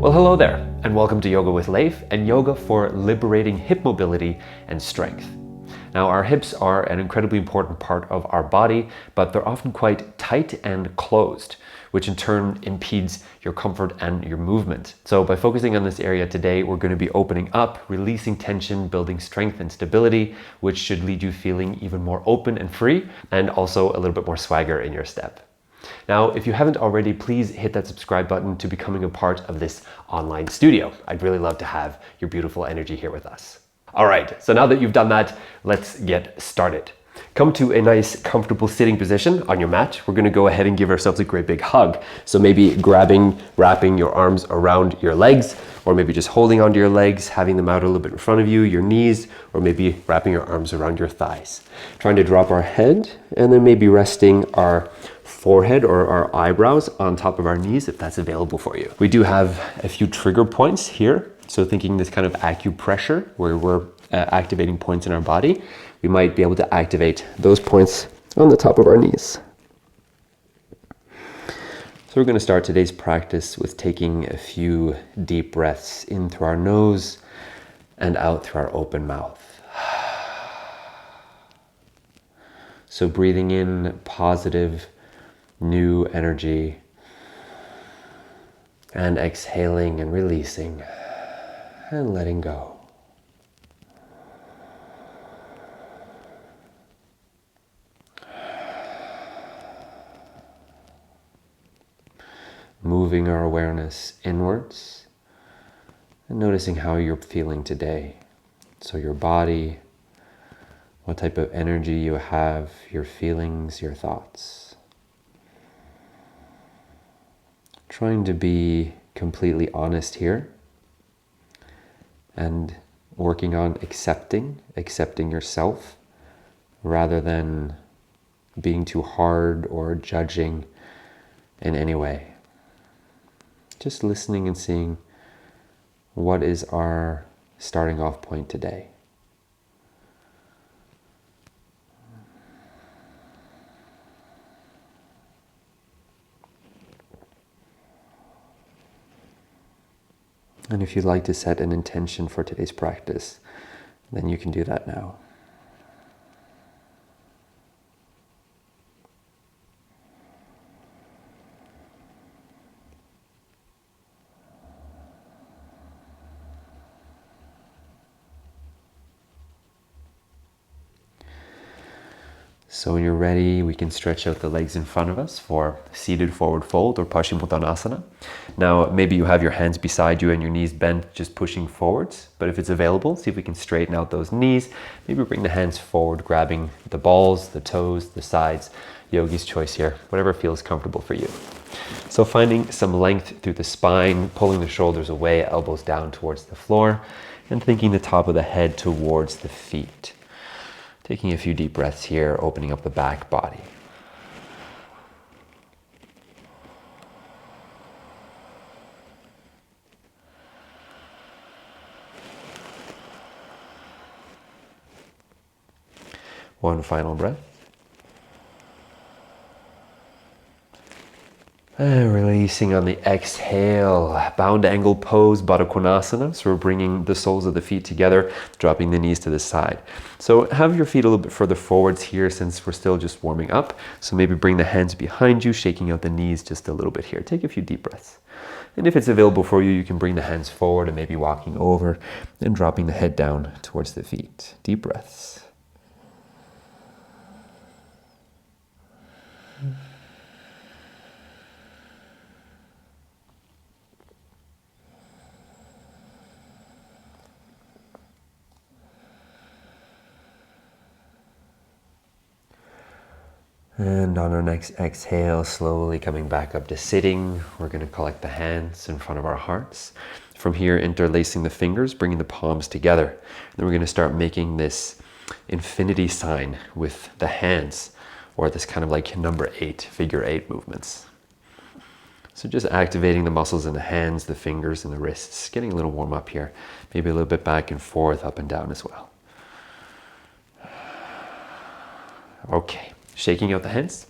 Well, hello there, and welcome to Yoga with Leif and yoga for liberating hip mobility and strength. Now, our hips are an incredibly important part of our body, but they're often quite tight and closed, which in turn impedes your comfort and your movement. So by focusing on this area today, we're going to be opening up, releasing tension, building strength and stability, which should lead you feeling even more open and free, and also a little bit more swagger in your step. Now, if you haven't already, please hit that subscribe button to becoming a part of this online studio. I'd really love to have your beautiful energy here with us. All right, so now that you've done that, let's get started. Come to a nice, comfortable sitting position on your mat. We're gonna go ahead and give ourselves a great big hug. So maybe wrapping your arms around your legs, or maybe just holding onto your legs, having them out a little bit in front of you, your knees, or maybe wrapping your arms around your thighs. Trying to drop our head, and then maybe resting our forehead or our eyebrows on top of our knees if that's available for you. We do have a few trigger points here. So thinking this kind of acupressure where we're activating points in our body, we might be able to activate those points on the top of our knees. So we're going to start today's practice with taking a few deep breaths in through our nose and out through our open mouth. So breathing in positive, new energy, and exhaling and releasing and letting go. Moving our awareness inwards and noticing how you're feeling today. So your body, what type of energy you have, your feelings, your thoughts. Trying to be completely honest here and working on accepting yourself rather than being too hard or judging in any way. Just listening and seeing what is our starting off point today. And if you'd like to set an intention for today's practice, then you can do that now. So when you're ready, we can stretch out the legs in front of us for seated forward fold or Paschimottanasana. Now, maybe you have your hands beside you and your knees bent, just pushing forwards. But if it's available, see if we can straighten out those knees. Maybe bring the hands forward, grabbing the balls, the toes, the sides. Yogi's choice here, whatever feels comfortable for you. So finding some length through the spine, pulling the shoulders away, elbows down towards the floor, and thinking the top of the head towards the feet. Taking a few deep breaths here, opening up the back body. One final breath. And releasing on the exhale, bound angle pose, Baddha Konasana. So we're bringing the soles of the feet together, dropping the knees to the side. So have your feet a little bit further forwards here since we're still just warming up. So maybe bring the hands behind you, shaking out the knees just a little bit here. Take a few deep breaths. And if it's available for you, you can bring the hands forward and maybe walking over and dropping the head down towards the feet. Deep breaths. And on our next exhale, slowly coming back up to sitting, we're going to collect the hands in front of our hearts. From here, interlacing the fingers, bringing the palms together. Then we're going to start making this infinity sign with the hands, or this kind of like number 8, figure 8 movements. So just activating the muscles in the hands, the fingers, and the wrists, getting a little warm up here. Maybe a little bit back and forth, up and down as well. Okay. Shaking out the hands.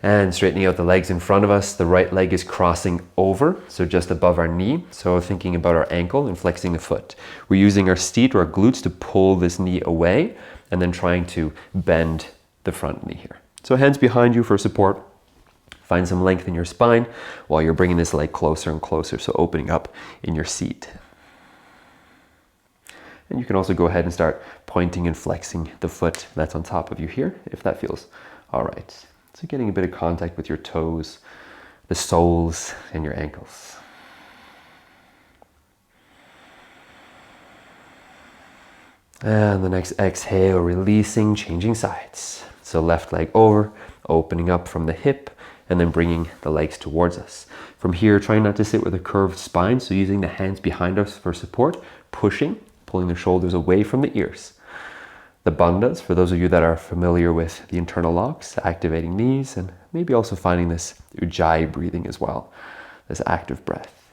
And straightening out the legs in front of us, the right leg is crossing over, so just above our knee. So thinking about our ankle and flexing the foot. We're using our seat or our glutes to pull this knee away and then trying to bend the front knee here. So hands behind you for support. Find some length in your spine while you're bringing this leg closer and closer, so opening up in your seat. And you can also go ahead and start pointing and flexing the foot that's on top of you here, if that feels all right. So getting a bit of contact with your toes, the soles, and your ankles. And the next exhale, releasing, changing sides. So left leg over, opening up from the hip, and then bringing the legs towards us. From here, trying not to sit with a curved spine, so using the hands behind us for support, pushing, pulling the shoulders away from the ears. The bandhas, for those of you that are familiar with the internal locks, activating these, and maybe also finding this ujjayi breathing as well, this active breath.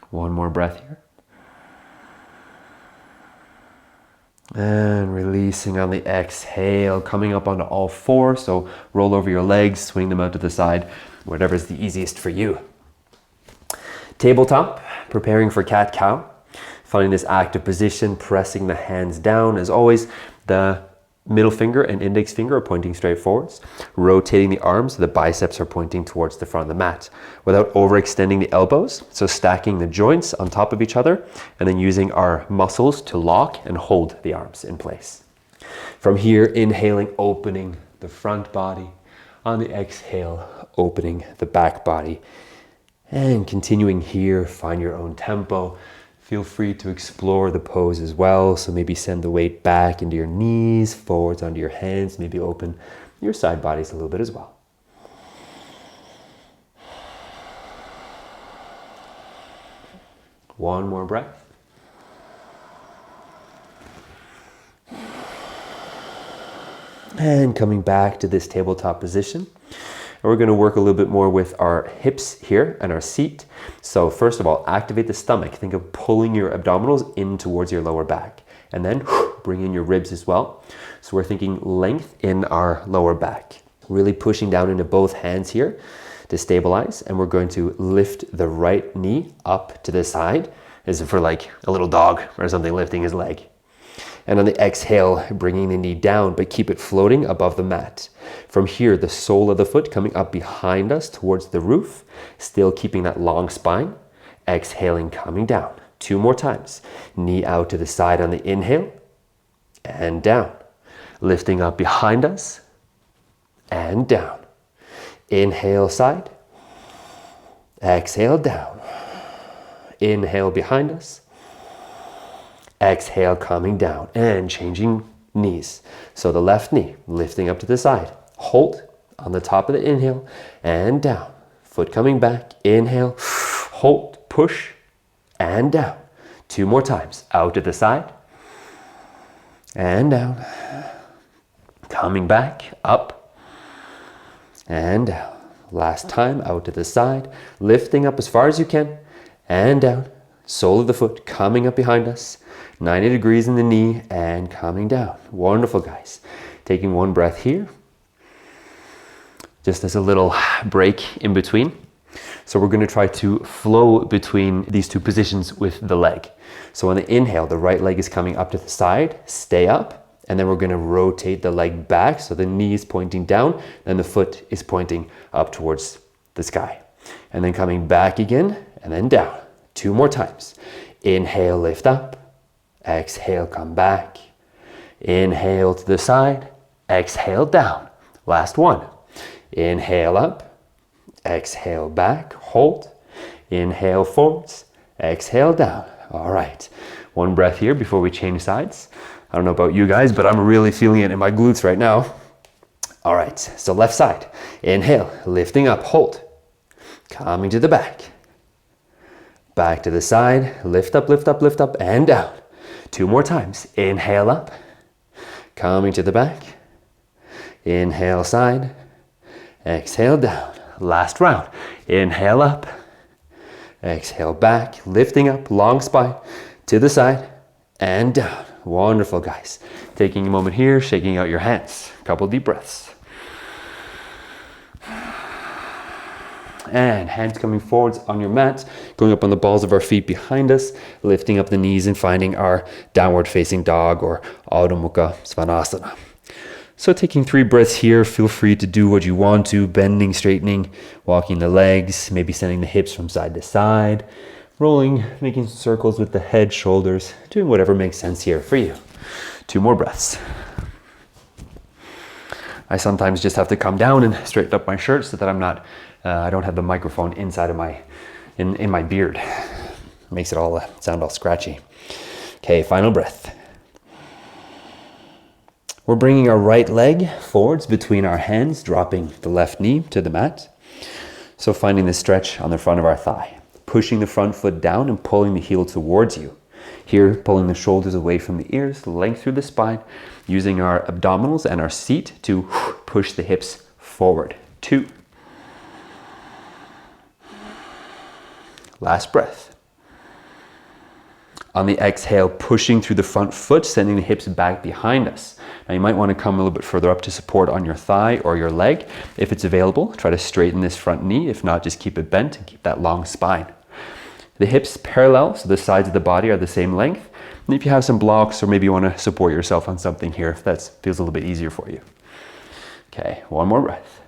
One more breath here. And releasing on the exhale, coming up onto all fours, so roll over your legs, swing them out to the side, whatever is the easiest for you. Tabletop, preparing for cat-cow. Finding this active position, pressing the hands down. As always, the middle finger and index finger are pointing straight forwards. Rotating the arms so the biceps are pointing towards the front of the mat without overextending the elbows. So stacking the joints on top of each other and then using our muscles to lock and hold the arms in place. From here, inhaling, opening the front body. On the exhale, opening the back body. And continuing here, find your own tempo. Feel free to explore the pose as well. So maybe send the weight back into your knees, forwards onto your hands. Maybe open your side bodies a little bit as well. One more breath. And coming back to this tabletop position. And we're going to work a little bit more with our hips here and our seat. So first of all, activate the stomach. Think of pulling your abdominals in towards your lower back. And then bring in your ribs as well. So we're thinking length in our lower back. Really pushing down into both hands here to stabilize. And we're going to lift the right knee up to the side, as if for like a little dog or something lifting his leg. And on the exhale, bringing the knee down, but keep it floating above the mat. From here, the sole of the foot coming up behind us towards the roof, still keeping that long spine. Exhaling, coming down. 2 more times. Knee out to the side on the inhale, and down. Lifting up behind us, and down. Inhale, side. Exhale, down. Inhale, behind us. Exhale, coming down and changing knees. So the left knee lifting up to the side. Hold on the top of the inhale and down. Foot coming back. Inhale, hold, push, and down. 2 more times. Out to the side and down. Coming back, up and down. Last time, out to the side. Lifting up as far as you can and down. Sole of the foot coming up behind us. 90 degrees in the knee and coming down. Wonderful, guys. Taking one breath here. Just as a little break in between. So we're going to try to flow between these 2 positions with the leg. So on the inhale, the right leg is coming up to the side. Stay up. And then we're going to rotate the leg back. So the knee is pointing down. And the foot is pointing up towards the sky. And then coming back again. And then down. 2 more times. Inhale, lift up. Exhale, come back. Inhale to the side. Exhale, down. Last one. Inhale up. Exhale back. Hold. Inhale forwards. Exhale down. All right. One breath here before we change sides. I don't know about you guys, but I'm really feeling it in my glutes right now. All right. So left side. Inhale. Lifting up. Hold. Coming to the back. Back to the side. Lift up, lift up, lift up, and down. 2 more times. Inhale up. Coming to the back. Inhale side. Exhale down. Last round. Inhale up. Exhale back. Lifting up. Long spine. To the side. and down. Wonderful, guys. Taking a moment here, shaking out your hands. A couple deep breaths. And hands coming forwards on your mat, going up on the balls of our feet behind us, lifting up the knees and finding our downward facing dog or Adho Mukha Svanasana. So taking 3 breaths here, feel free to do what you want to, bending, straightening, walking the legs, maybe sending the hips from side to side, rolling, making circles with the head, shoulders, doing whatever makes sense here for you. 2 more breaths. I sometimes just have to come down and straighten up my shirt so that I'm not, I don't have the microphone inside of in my beard. Makes it all sound all scratchy. Okay, final breath. We're bringing our right leg forwards between our hands, dropping the left knee to the mat. So finding the stretch on the front of our thigh. Pushing the front foot down and pulling the heel towards you. Here, pulling the shoulders away from the ears, length through the spine, using our abdominals and our seat to push the hips forward. 2. Last breath. On the exhale, pushing through the front foot, sending the hips back behind us. Now you might want to come a little bit further up to support on your thigh or your leg. If it's available, try to straighten this front knee. If not, just keep it bent and keep that long spine. The hips parallel, so the sides of the body are the same length. And if you have some blocks or maybe you want to support yourself on something here, that feels a little bit easier for you. Okay, 1 more breath.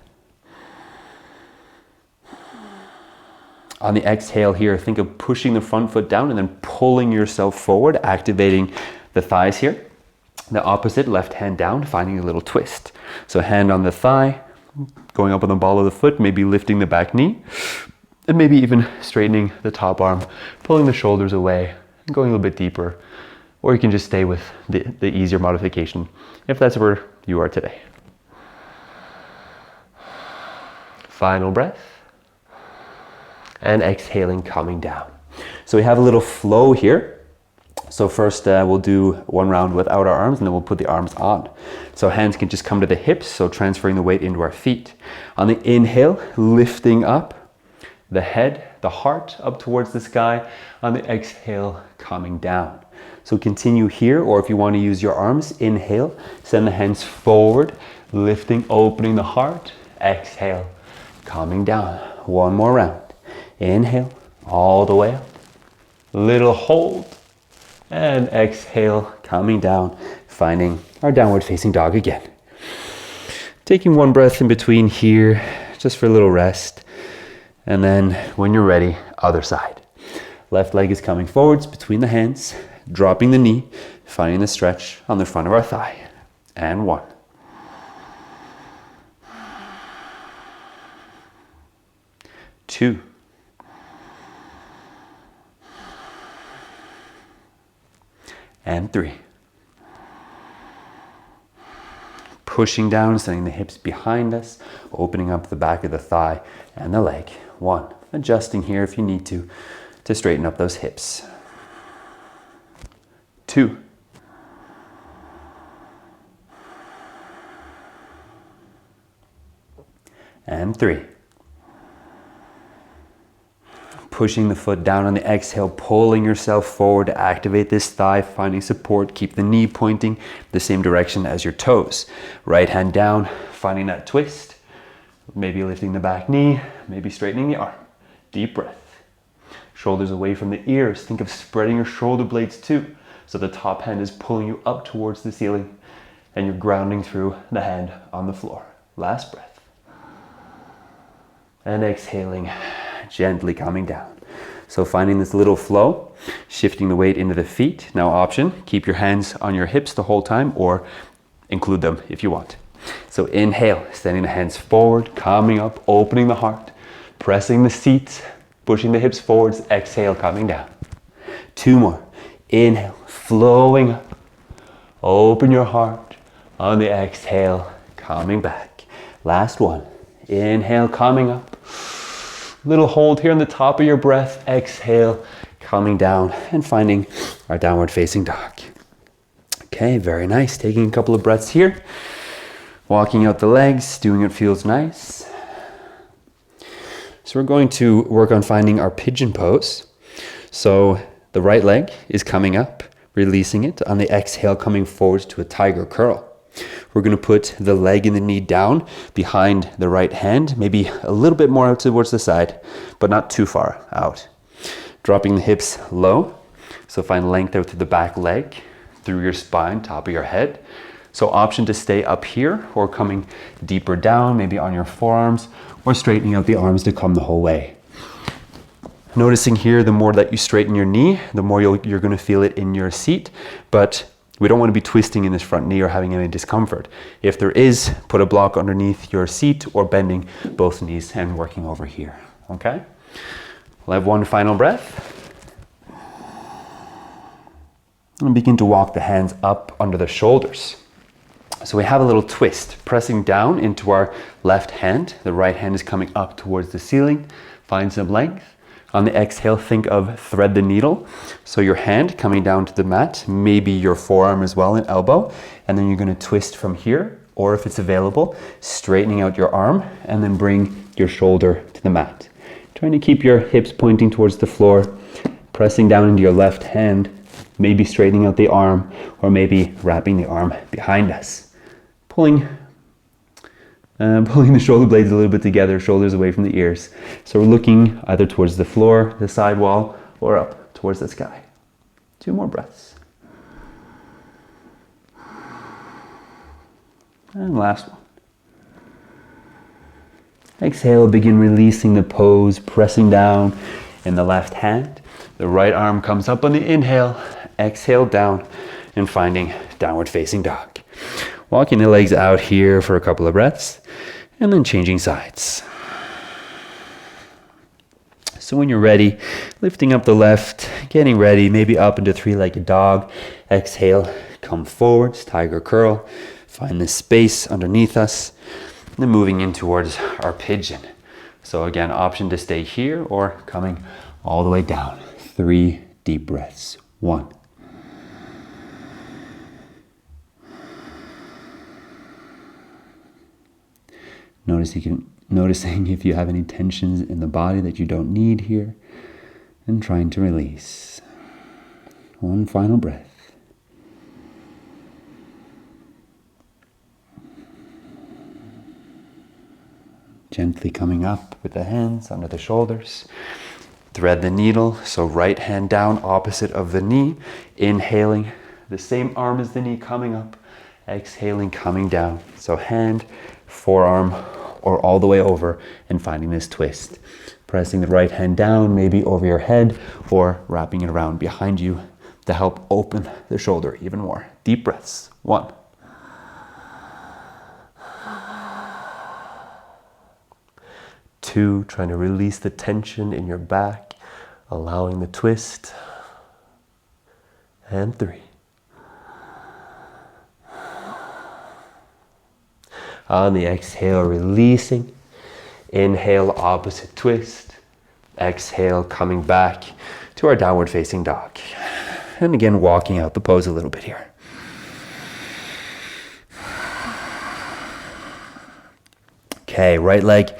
On the exhale here, think of pushing the front foot down and then pulling yourself forward, activating the thighs here. The opposite, left hand down, finding a little twist. So hand on the thigh, going up on the ball of the foot, maybe lifting the back knee, and maybe even straightening the top arm, pulling the shoulders away, and going a little bit deeper. Or you can just stay with the easier modification, if that's where you are today. Final breath. And exhaling, coming down. So we have a little flow here. So first we'll do 1 round without our arms, and then we'll put the arms on. So hands can just come to the hips, so transferring the weight into our feet. On the inhale, lifting up the head, the heart up towards the sky. On the exhale, coming down. So continue here, or if you want to use your arms, inhale, send the hands forward, lifting, opening the heart. Exhale, coming down. 1 more round. Inhale, all the way up. Little hold. And exhale, coming down, finding our downward facing dog again. Taking 1 breath in between here, just for a little rest. And then when you're ready, other side. Left leg is coming forwards between the hands, dropping the knee, finding the stretch on the front of our thigh. And 1. 2. And 3. Pushing down, sending the hips behind us, opening up the back of the thigh and the leg. 1. Adjusting here if you need to straighten up those hips. 2. And 3. Pushing the foot down on the exhale, pulling yourself forward to activate this thigh, finding support. Keep the knee pointing the same direction as your toes. Right hand down, finding that twist. Maybe lifting the back knee, maybe straightening the arm. Deep breath. Shoulders away from the ears. Think of spreading your shoulder blades too. So the top hand is pulling you up towards the ceiling and you're grounding through the hand on the floor. Last breath. And exhaling, gently coming down. So finding this little flow, shifting the weight into the feet. Now option, keep your hands on your hips the whole time or include them if you want. So inhale, sending the hands forward, coming up, opening the heart, pressing the seat, pushing the hips forwards, exhale, coming down. 2 more. Inhale, flowing up, open your heart. On the exhale, coming back. Last 1. Inhale, coming up. Little hold here on the top of your breath. Exhale, coming down and finding our downward facing dog. Okay, very nice. Taking a couple of breaths here. Walking out the legs, doing what feels nice. So we're going to work on finding our pigeon pose. So the right leg is coming up. releasing it. On the exhale, coming forwards to a tiger curl. We're going to put the leg and the knee down behind the right hand, maybe a little bit more out towards the side, but not too far out. Dropping the hips low, so find length out through the back leg, through your spine, top of your head. So option to stay up here or coming deeper down, maybe on your forearms, or straightening out the arms to come the whole way. Noticing here, the more that you straighten your knee, the more you're going to feel it in your seat, but we don't want to be twisting in this front knee or having any discomfort. If there is, put a block underneath your seat or bending both knees and working over here, okay? We'll have one final breath. And begin to walk the hands up under the shoulders. So we have a little twist, pressing down into our left hand. The right hand is coming up towards the ceiling. Find some length. On the exhale, think of thread the needle. So your hand coming down to the mat, maybe your forearm as well, and elbow. And then you're going to twist from here, or if it's available, straightening out your arm and then bring your shoulder to the mat. Trying to keep your hips pointing towards the floor, pressing down into your left hand, maybe straightening out the arm, or maybe wrapping the arm behind us. Pulling the shoulder blades a little bit together, shoulders away from the ears. So we're looking either towards the floor, the side wall, or up towards the sky. 2 more breaths. And last one. Exhale, begin releasing the pose, pressing down in the left hand. The right arm comes up on the inhale, exhale down, and finding downward facing dog. Walking the legs out here for a couple of breaths, and then changing sides. So when you're ready, lifting up the left, getting ready, maybe up into 3-legged dog. Exhale, come forwards, tiger curl. Find this space underneath us. And then moving in towards our pigeon. So again, option to stay here or coming all the way down. 3 deep breaths. 1. Noticing if you have any tensions in the body that you don't need here, and trying to release. 1 final breath. Gently coming up with the hands under the shoulders. Thread the needle, so right hand down opposite of the knee. Inhaling, the same arm as the knee coming up. Exhaling, coming down. So hand, forearm, or all the way over, and finding this twist. Pressing the right hand down, maybe over your head, or wrapping it around behind you to help open the shoulder even more. Deep breaths. 1. 2, trying to release the tension in your back, allowing the twist. And 3. On the exhale, releasing. Inhale, opposite twist. Exhale, coming back to our downward facing dog. And again, walking out the pose a little bit here. Okay, right leg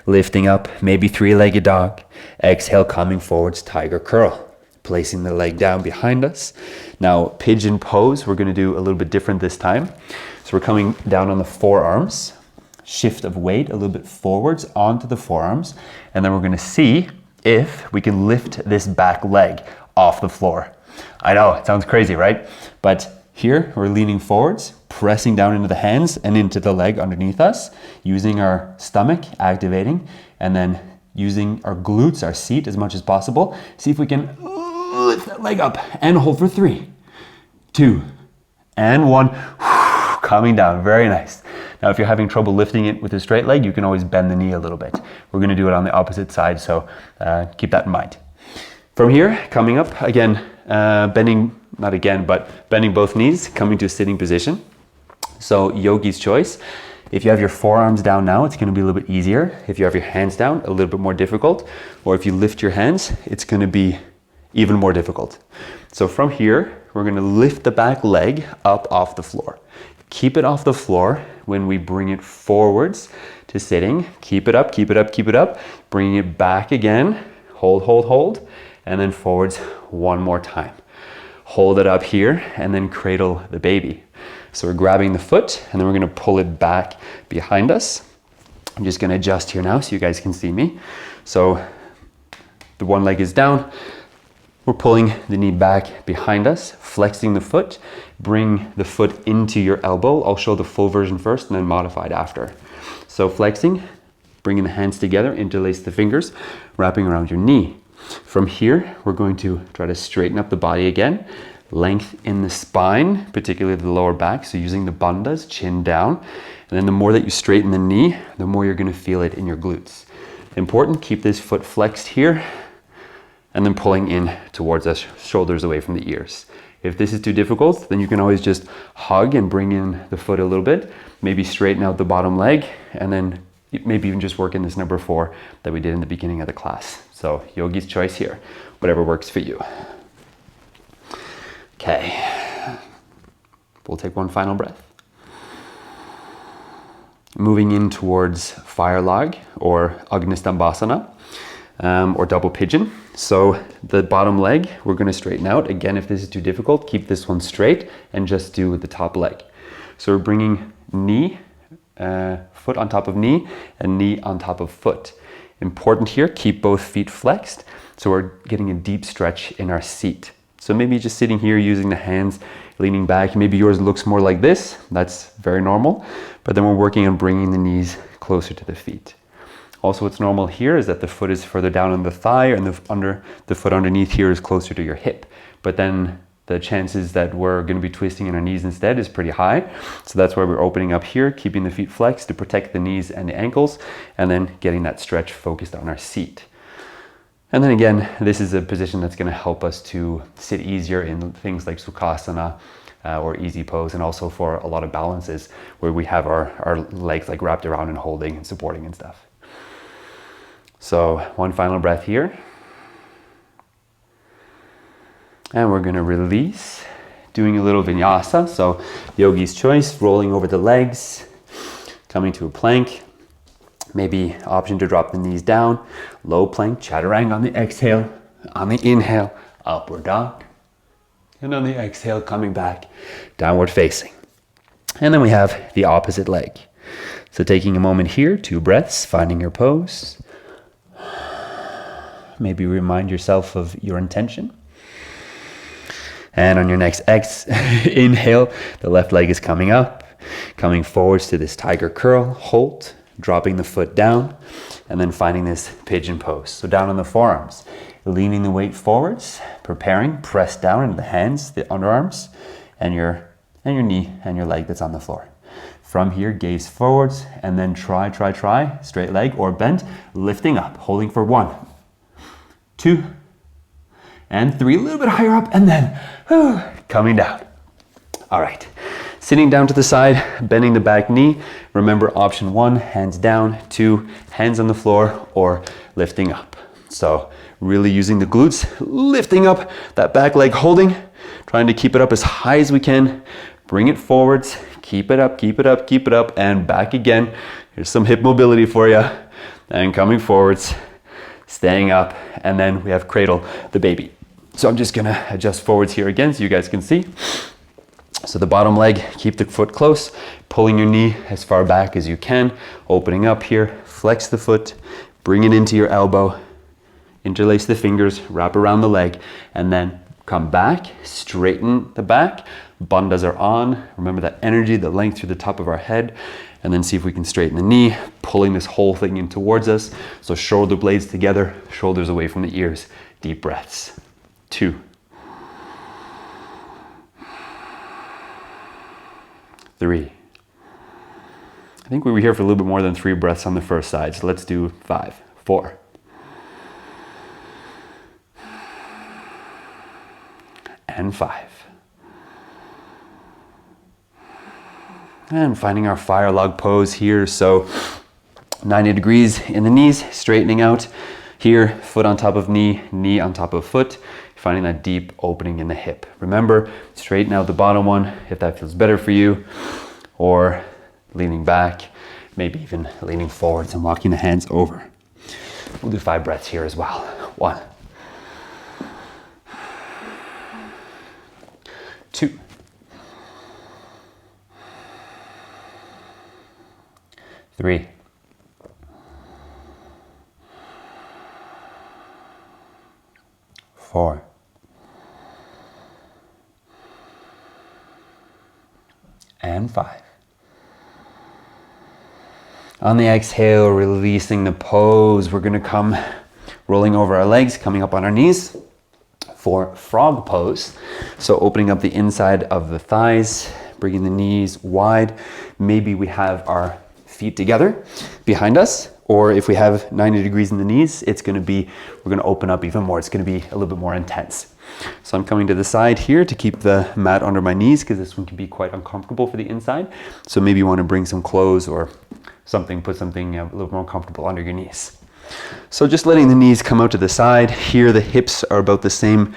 lifting up, maybe 3-legged dog. Exhale, coming forwards, tiger curl. Placing the leg down behind us. Now, pigeon pose, we're going to do a little bit different this time. So we're coming down on the forearms, shift of weight a little bit forwards onto the forearms, and then we're going to see if we can lift this back leg off the floor. I know, it sounds crazy, right? But here, we're leaning forwards, pressing down into the hands and into the leg underneath us, using our stomach, activating, and then using our glutes, our seat, as much as possible. See if we can lift that leg up and hold for 3, 2, and 1. Coming down, very nice. Now, if you're having trouble lifting it with a straight leg, you can always bend the knee a little bit. We're going to do it on the opposite side, so keep that in mind. From here, coming up, again, bending both knees, coming to a sitting position. So yogi's choice. If you have your forearms down now, it's going to be a little bit easier. If you have your hands down, a little bit more difficult. Or if you lift your hands, it's going to be even more difficult. So from here, we're going to lift the back leg up off the floor. Keep it off the floor when we bring it forwards to sitting. Keep it up, keep it up, keep it up. Bringing it back again. Hold, hold, hold. And then forwards 1 more time. hold it up here, and then cradle the baby. So we're grabbing the foot, and then we're gonna pull it back behind us. I'm just gonna adjust here now so you guys can see me. So the one leg is down. We're pulling the knee back behind us, flexing the foot, bring the foot into your elbow. I'll show the full version first and then modified after. So flexing, bringing the hands together, interlace the fingers, wrapping around your knee. From here, we're going to try to straighten up the body again, length in the spine, particularly the lower back. So using the bandhas, chin down. And then the more that you straighten the knee, the more you're gonna feel it in your glutes. Important, keep this foot flexed here, and then pulling in towards us, shoulders away from the ears. If this is too difficult, then you can always just hug and bring in the foot a little bit, maybe straighten out the bottom leg, and then maybe even just work in this number 4 that we did in the beginning of the class. So yogi's choice here, whatever works for you. Okay, we'll take one final breath. Moving in towards fire log or Agnisthambasana, or double pigeon. So the bottom leg, we're gonna straighten out. Again, if this is too difficult, keep this one straight and just do the top leg. So we're bringing knee, foot on top of knee and knee on top of foot. Important here, keep both feet flexed. So we're getting a deep stretch in our seat. So maybe just sitting here using the hands, leaning back. Maybe yours looks more like this. That's very normal. But then we're working on bringing the knees closer to the feet. Also, what's normal here is that the foot is further down on the thigh and the foot underneath here is closer to your hip. But then the chances that we're going to be twisting in our knees instead is pretty high. So that's why we're opening up here, keeping the feet flexed to protect the knees and the ankles, and then getting that stretch focused on our seat. And then again, this is a position that's going to help us to sit easier in things like Sukhasana or easy pose, and also for a lot of balances where we have our legs like wrapped around and holding and supporting and stuff. So one final breath here. And we're gonna release, doing a little vinyasa. So yogi's choice, rolling over the legs, coming to a plank. Maybe option to drop the knees down. Low plank, chaturanga on the exhale. On the inhale, upward dog. And on the exhale, coming back, downward facing. And then we have the opposite leg. So taking a moment here, 2 breaths, finding your pose. Maybe remind yourself of your intention. And on your next inhale, the left leg is coming up, coming forwards to this tiger curl, hold, dropping the foot down, and then finding this pigeon pose. So down on the forearms, leaning the weight forwards, preparing, press down into the hands, the underarms, and your knee and your leg that's on the floor. From here, gaze forwards, and then try, straight leg or bent, lifting up, holding for 1, 2, and 3, a little bit higher up, and then coming down. All right, sitting down to the side, bending the back knee. Remember option 1, hands down, 2, hands on the floor, or lifting up. So really using the glutes, lifting up that back leg, holding, trying to keep it up as high as we can. Bring it forwards, keep it up, and back again. Here's some hip mobility for you. And coming forwards, staying up, and then we have cradle the baby. So I'm just gonna adjust forwards here again so you guys can see. So the bottom leg, keep the foot close, pulling your knee as far back as you can, opening up here, flex the foot, bring it into your elbow, interlace the fingers, wrap around the leg, and then come back, straighten the back, bandhas are on. Remember that energy, the length through the top of our head, and then see if we can straighten the knee, pulling this whole thing in towards us. So shoulder blades together, shoulders away from the ears. Deep breaths. 2. 3. I think we were here for a little bit more than 3 breaths on the first side, so let's do 5. 4. And 5. And finding our fire log pose here. So 90 degrees in the knees, straightening out. Here, foot on top of knee, knee on top of foot. Finding that deep opening in the hip. Remember, straighten out the bottom one if that feels better for you. Or leaning back, maybe even leaning forwards and walking the hands over. We'll do 5 breaths here as well. 1. 2, 3, 4, and 5. On the exhale, releasing the pose, we're gonna come rolling over our legs, coming up on our knees for frog pose. So opening up the inside of the thighs, bringing the knees wide. Maybe we have our feet together behind us, or if we have 90 degrees in the knees, we're gonna open up even more. It's gonna be a little bit more intense. So I'm coming to the side here to keep the mat under my knees because this one can be quite uncomfortable for the inside. So maybe you wanna bring some clothes or something, put something a little more comfortable under your knees. So just letting the knees come out to the side. Here the hips are about the same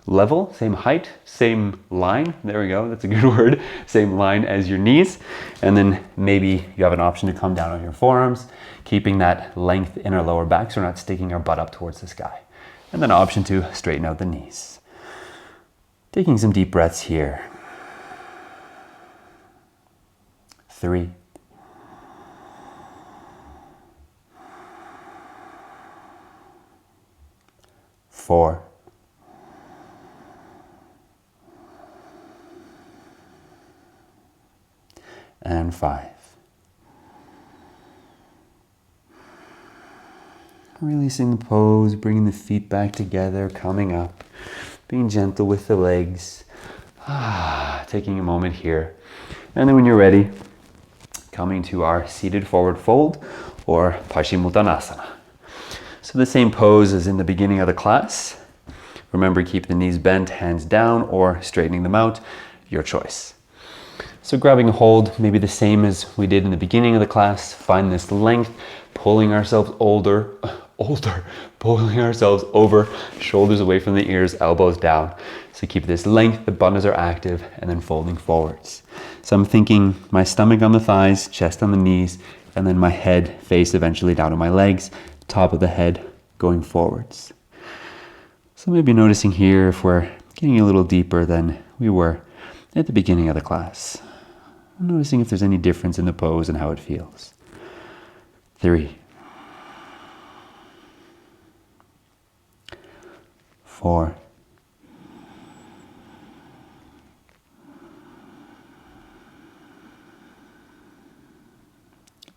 level, same height, same line. There we go, that's a good word. Same line as your knees. And then maybe you have an option to come down on your forearms, keeping that length in our lower back so we're not sticking our butt up towards the sky. And then an option to straighten out the knees. Taking some deep breaths here. 3, 4, and 5. Releasing the pose, bringing the feet back together, coming up, being gentle with the legs. Taking a moment here. And then when you're ready, coming to our seated forward fold or Paschimottanasana. So the same pose as in the beginning of the class. Remember, keep the knees bent, hands down, or straightening them out, your choice. So grabbing a hold, maybe the same as we did in the beginning of the class. Find this length, pulling ourselves pulling ourselves over, shoulders away from the ears, elbows down. So keep this length, the buttons are active, and then folding forwards. So I'm thinking my stomach on the thighs, chest on the knees, and then my head, face eventually down to my legs, top of the head going forwards. So maybe noticing here if we're getting a little deeper than we were at the beginning of the class. Noticing if there's any difference in the pose and how it feels. 3, 4,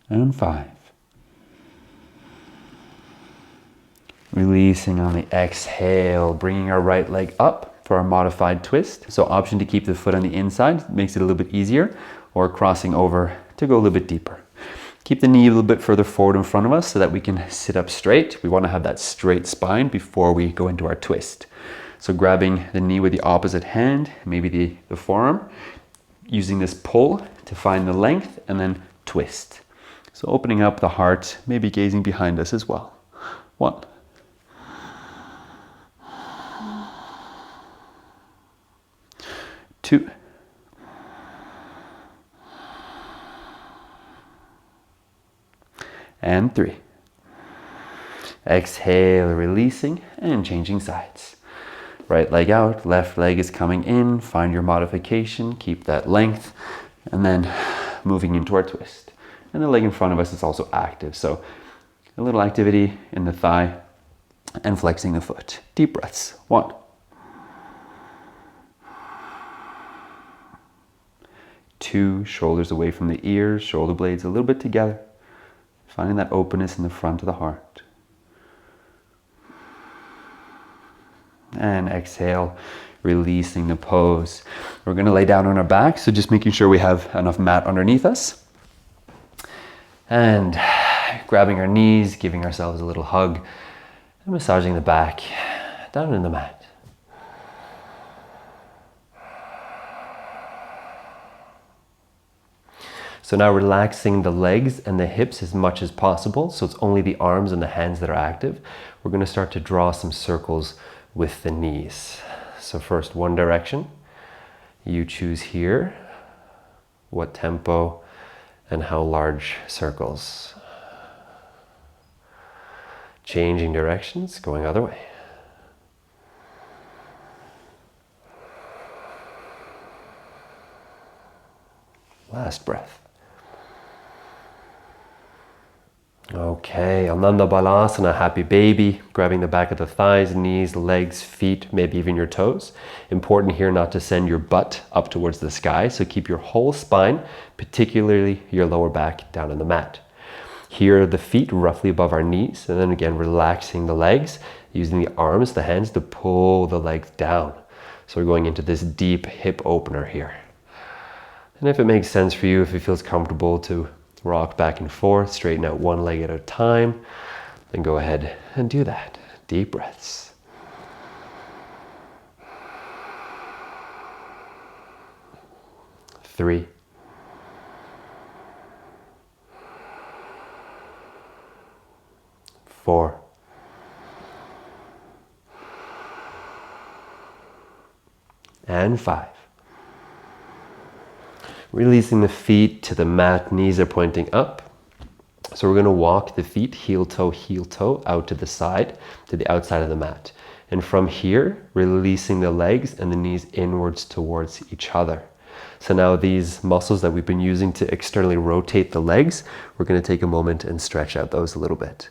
and 5. Releasing on the exhale, bringing our right leg up for our modified twist. So option to keep the foot on the inside, makes it a little bit easier, or crossing over to go a little bit deeper. Keep the knee a little bit further forward in front of us so that we can sit up straight. We want to have that straight spine before we go into our twist. So grabbing the knee with the opposite hand, maybe the forearm, using this pull to find the length and then twist. So opening up the heart, maybe gazing behind us as well. 1, 2, and 3. Exhale, releasing and changing sides. Right leg out, left leg is coming in. Find your modification, keep that length, and then moving into our twist. And the leg in front of us is also active, so a little activity in the thigh and flexing the foot. Deep breaths. 1, 2, shoulders away from the ears, shoulder blades a little bit together. Finding that openness in the front of the heart. And exhale, releasing the pose. We're going to lay down on our back, so just making sure we have enough mat underneath us. And grabbing our knees, giving ourselves a little hug, and massaging the back down in the mat. So now relaxing the legs and the hips as much as possible. So it's only the arms and the hands that are active. We're going to start to draw some circles with the knees. So first, one direction. You choose here what tempo and how large circles. Changing directions, going other way. Last breath. Okay, Ananda Balasana, happy baby, grabbing the back of the thighs, knees, legs, feet, maybe even your toes. Important here not to send your butt up towards the sky, so keep your whole spine, particularly your lower back, down on the mat. Here, the feet roughly above our knees, and then again, relaxing the legs, using the arms, the hands to pull the legs down. So we're going into this deep hip opener here. And if it makes sense for you, if it feels comfortable to rock back and forth, straighten out one leg at a time, then go ahead and do that. Deep breaths. Three. Four. And five. Releasing the feet to the mat, knees are pointing up. So we're going to walk the feet heel toe out to the side, to the outside of the mat. And from here, releasing the legs and the knees inwards towards each other. So now these muscles that we've been using to externally rotate the legs, we're going to take a moment and stretch out those a little bit.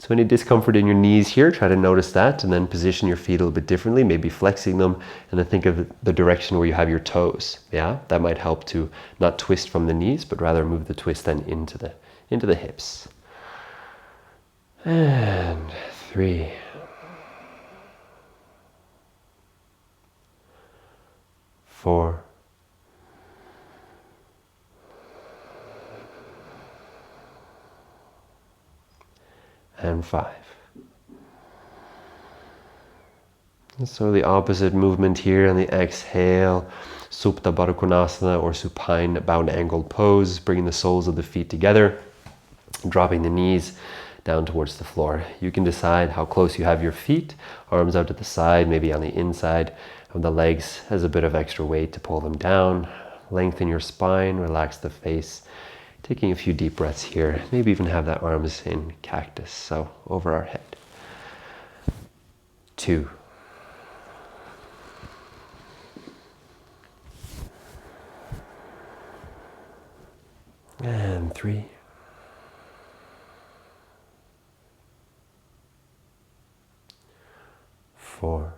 So any discomfort in your knees here, try to notice that and then position your feet a little bit differently, maybe flexing them, and then think of the direction where you have your toes. Yeah, that might help to not twist from the knees, but rather move the twist then into the hips. And 3. 4. And 5. And so the opposite movement here on the exhale, Supta Baddha Konasana or supine bound angled pose, bringing the soles of the feet together, dropping the knees down towards the floor. You can decide how close you have your feet, arms out to the side, maybe on the inside of the legs has a bit of extra weight to pull them down. Lengthen your spine, relax the face. Taking a few deep breaths here. Maybe even have that arms in cactus, so over our head. 2. And 3. 4.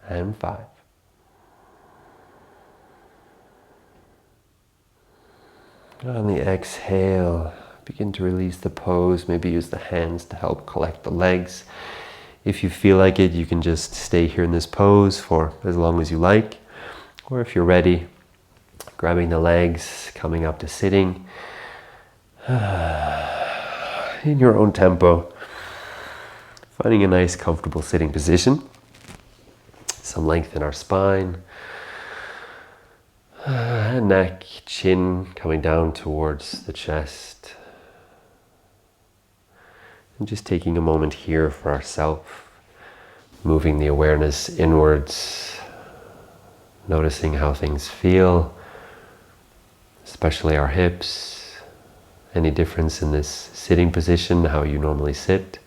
And 5. On the exhale, begin to release the pose. Maybe use the hands to help collect the legs. If you feel like it, you can just stay here in this pose for as long as you like. Or if you're ready, grabbing the legs, coming up to sitting in your own tempo. Finding a nice, comfortable sitting position. Some length in our spine. Neck, chin coming down towards the chest. And just taking a moment here for ourselves. Moving the awareness inwards. Noticing how things feel. Especially our hips. Any difference in this sitting position, how you normally sit.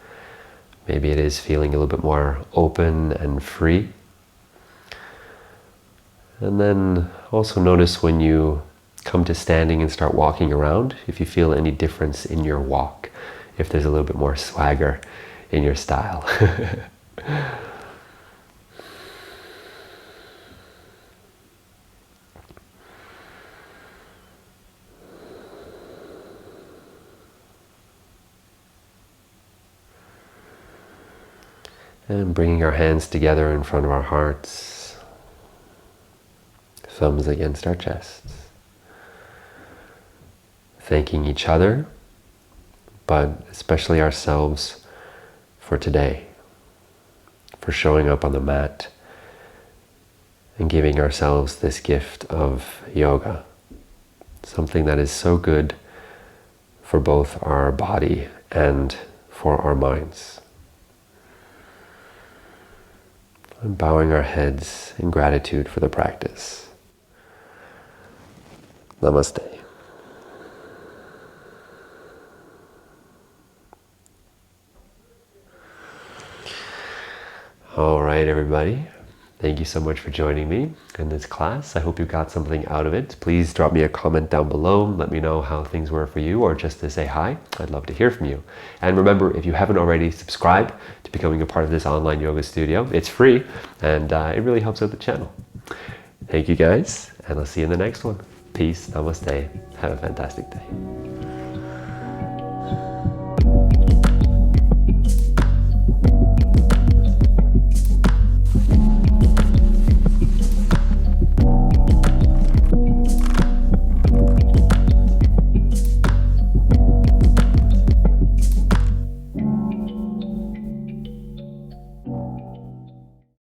Maybe it is feeling a little bit more open and free. And then also notice when you come to standing and start walking around, if you feel any difference in your walk, if there's a little bit more swagger in your style. And bringing our hands together in front of our hearts, thumbs against our chests. Thanking each other, but especially ourselves for today, for showing up on the mat and giving ourselves this gift of yoga, something that is so good for both our body and for our minds. And bowing our heads in gratitude for the practice. Namaste. right, everybody. Thank you so much for joining me in this class. I hope you got something out of it. Please drop me a comment down below. Let me know how things were for you, or just to say hi. I'd love to hear from you. And remember, if you haven't already, subscribe to becoming a part of this online yoga studio. It's free, and it really helps out the channel. Thank you guys, and I'll see you in the next one. Peace, namaste. Have a fantastic day.